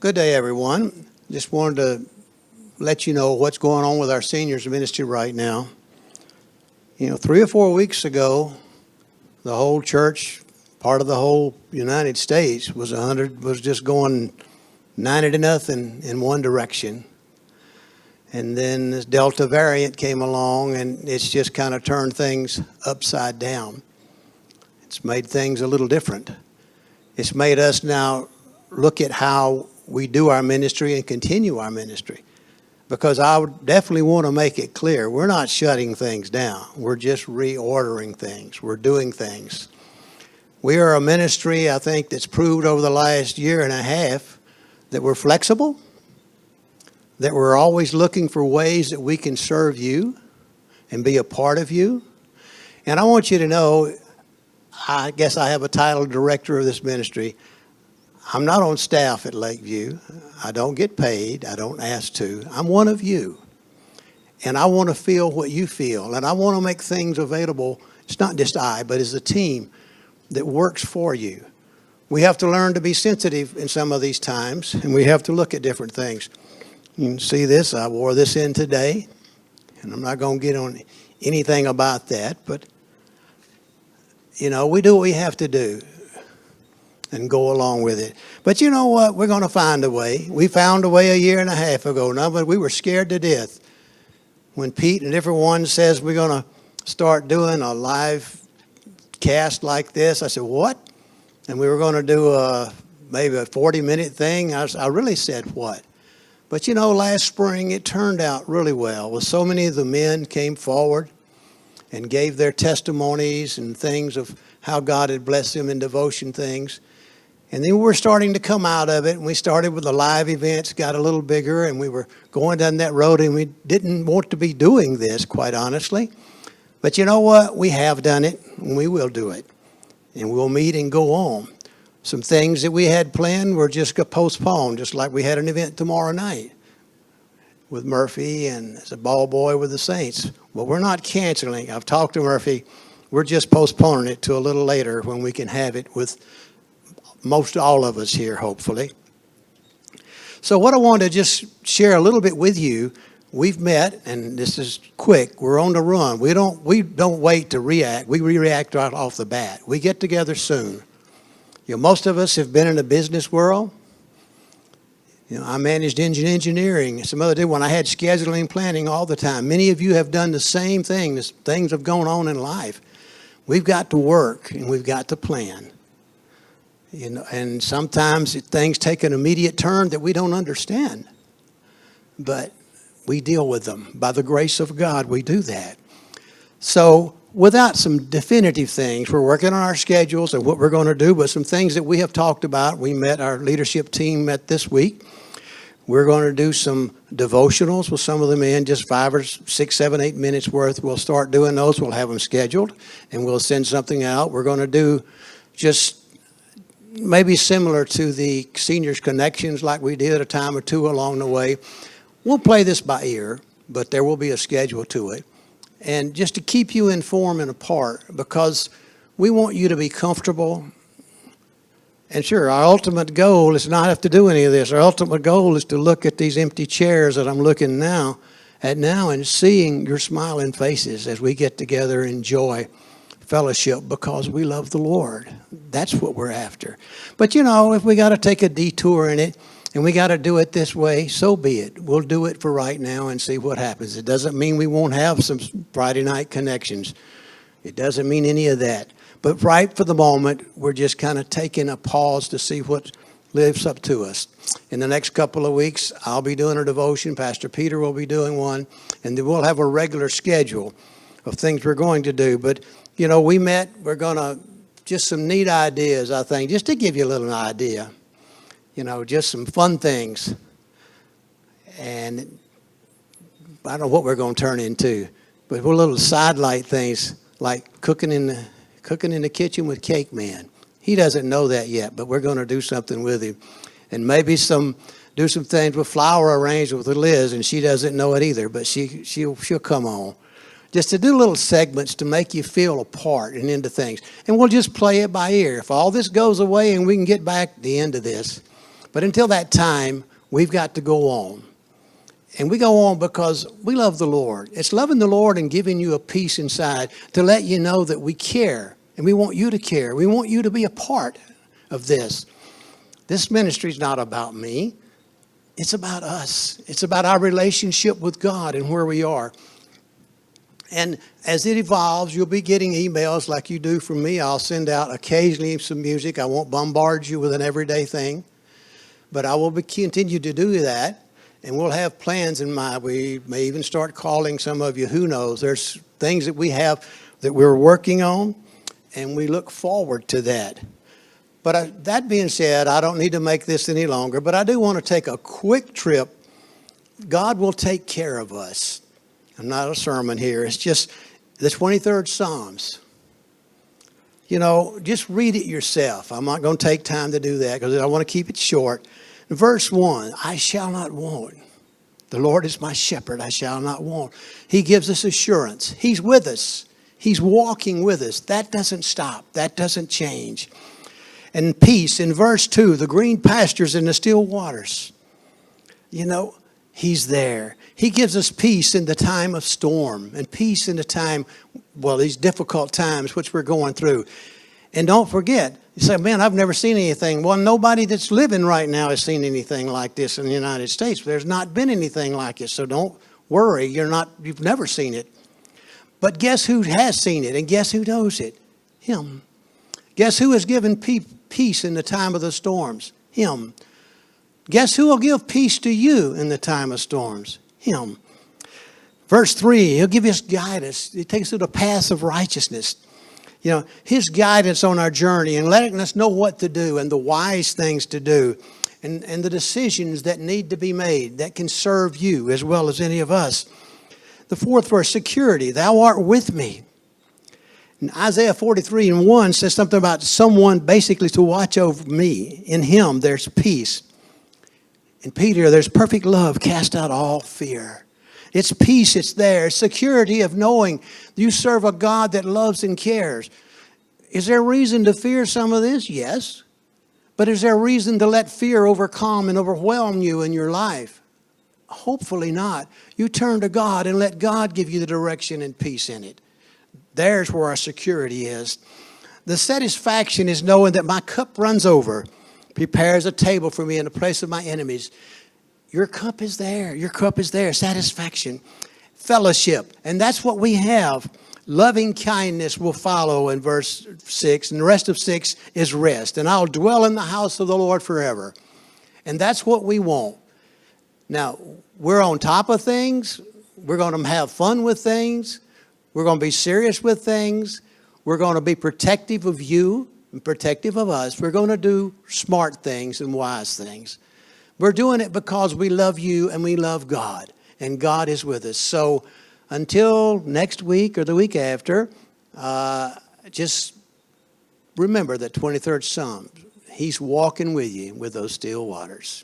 Good day, everyone. Just wanted to let you know what's going on with our seniors ministry right now. 3 or 4 weeks ago, the whole church, part of the whole United States, was just going 90-0 in one direction. And then this Delta variant came along, and it's just kind of turned things upside down. It's made things a little different. It's made us now look at how we do our ministry and continue our ministry. Because I would definitely want to make it clear, we're not shutting things down. We're just reordering things. We're doing things. We are a ministry, I think, that's proved over the last year and a half that we're flexible, that we're always looking for ways that we can serve you and be a part of you. And I want you to know, I guess I have a title, director of this ministry. I'm not on staff at Lakeview. I don't get paid. I don't ask to. I'm one of you. And I want to feel what you feel. And I want to make things available. It's not just I, but as a team that works for you. We have to learn to be sensitive in some of these times, and we have to look at different things. You can see this. I wore this in today, and I'm not going to get on anything about that. But, we do what we have to do and go along with it. But you know what? We're going to find a way. We found a way a year and a half ago now, but we were scared to death when Pete and everyone says we're going to start doing a live cast like this. I said, what? And we were going to do maybe a 40-minute thing. I really said, what? But last spring it turned out really well. With so many of the men came forward and gave their testimonies and things of how God had blessed them in devotion things. And then we were starting to come out of it, and we started with the live events, got a little bigger, and we were going down that road, and we didn't want to be doing this, quite honestly. But you know what? We have done it, and we will do it. And we'll meet and go on. Some things that we had planned were just postponed, just like we had an event tomorrow night with Murphy and as a ball boy with the Saints. Well, we're not canceling. I've talked to Murphy. We're just postponing it to a little later when we can have it with most all of us here, hopefully. So what I want to just share a little bit with you, we've met, and this is quick. We're on the run. We don't wait to react. We react right off the bat. We get together soon. Most of us have been in the business world. I managed engineering. Some other did when I had scheduling planning all the time. Many of you have done the same thing. Things have gone on in life. We've got to work and we've got to plan. And sometimes things take an immediate turn that we don't understand. But we deal with them. By the grace of God, we do that. So without some definitive things, we're working on our schedules and what we're going to do, but some things that we have talked about. Our leadership team met this week. We're going to do some devotionals with some of the men, just 5 or 6, 7, 8 minutes worth. We'll start doing those. We'll have them scheduled, and we'll send something out. We're going to do just maybe similar to the Seniors Connections like we did a time or two along the way. We'll play this by ear, but there will be a schedule to it. And just to keep you informed and apart, because we want you to be comfortable. And sure, our ultimate goal is not have to do any of this. Our ultimate goal is to look at these empty chairs that I'm looking at now and seeing your smiling faces as we get together and enjoy fellowship because we love the Lord. That's what we're after. But if we got to take a detour in it and we got to do it this way, so be it. We'll do it for right now and see what happens. It doesn't mean we won't have some Friday night connections. It doesn't mean any of that. But right for the moment, we're just kind of taking a pause to see what lives up to us. In the next couple of weeks, I'll be doing a devotion. Pastor Peter will be doing one. And then we'll have a regular schedule of things we're going to do. But we met, we're going to, just some neat ideas, I think, just to give you a little idea. Just some fun things. And I don't know what we're going to turn into, but we're little sidelight things like cooking in the kitchen with Cake Man. He doesn't know that yet, but we're going to do something with him. And maybe do some things with flower arrangements with Liz, and she doesn't know it either, but she'll come on. Just to do little segments to make you feel a part and into things. And we'll just play it by ear. If all this goes away and we can get back to the end of this, But until that time, we've got to go on. And we go on because we love the Lord. It's loving the Lord and giving you a peace inside to let you know that we care. And we want you to care. We want you to be a part of this. This ministry is not about me. It's about us. It's about our relationship with God and where we are. And as it evolves, you'll be getting emails like you do from me. I'll send out occasionally some music. I won't bombard you with an everyday thing. But I will continue to do that. And we'll have plans in mind. We may even start calling some of you. Who knows? There's things that we have that we're working on. And we look forward to that. But that being said, I don't need to make this any longer. But I do want to take a quick trip. God will take care of us. I'm not a sermon here. It's just the 23rd Psalms. You know, just read it yourself. I'm not going to take time to do that because I want to keep it short. Verse 1, I shall not want. The Lord is my shepherd, I shall not want. He gives us assurance. He's with us. He's walking with us. That doesn't stop. That doesn't change. And peace, in verse 2, the green pastures and the still waters. You know, He's there. He gives us peace in the time of storm and peace in the time, well, these difficult times which we're going through. And don't forget, you say, man, I've never seen anything. Well, nobody that's living right now has seen anything like this in the United States. There's not been anything like it. So don't worry. You've never seen it. But guess who has seen it? And guess who knows it? Him. Guess who has given peace in the time of the storms? Him. Guess who will give peace to you in the time of storms? Him. Verse 3, He'll give us guidance. He takes us to the paths of righteousness. You know, His guidance on our journey and letting us know what to do and the wise things to do and the decisions that need to be made that can serve you as well as any of us. The fourth verse, security. Thou art with me. And Isaiah 43:1 says something about someone basically to watch over me. In Him there's peace. In Peter, there's perfect love, cast out all fear. It's peace, it's there. It's security of knowing you serve a God that loves and cares. Is there reason to fear some of this? Yes. But is there reason to let fear overcome and overwhelm you in your life? Hopefully not. You turn to God and let God give you the direction and peace in it. There's where our security is. The satisfaction is knowing that my cup runs over. Prepares a table for me in the place of my enemies. Your cup is there. Your cup is there. Satisfaction. Fellowship. And that's what we have. Loving kindness will follow in verse 6. And the rest of 6 is rest. And I'll dwell in the house of the Lord forever. And that's what we want. Now, we're on top of things. We're going to have fun with things. We're going to be serious with things. We're going to be protective of you and protective of us. We're going to do smart things and wise things. We're doing it because we love you and we love God. And God is with us. So until next week or the week after, just remember that 23rd Psalm. He's walking with you with those still waters.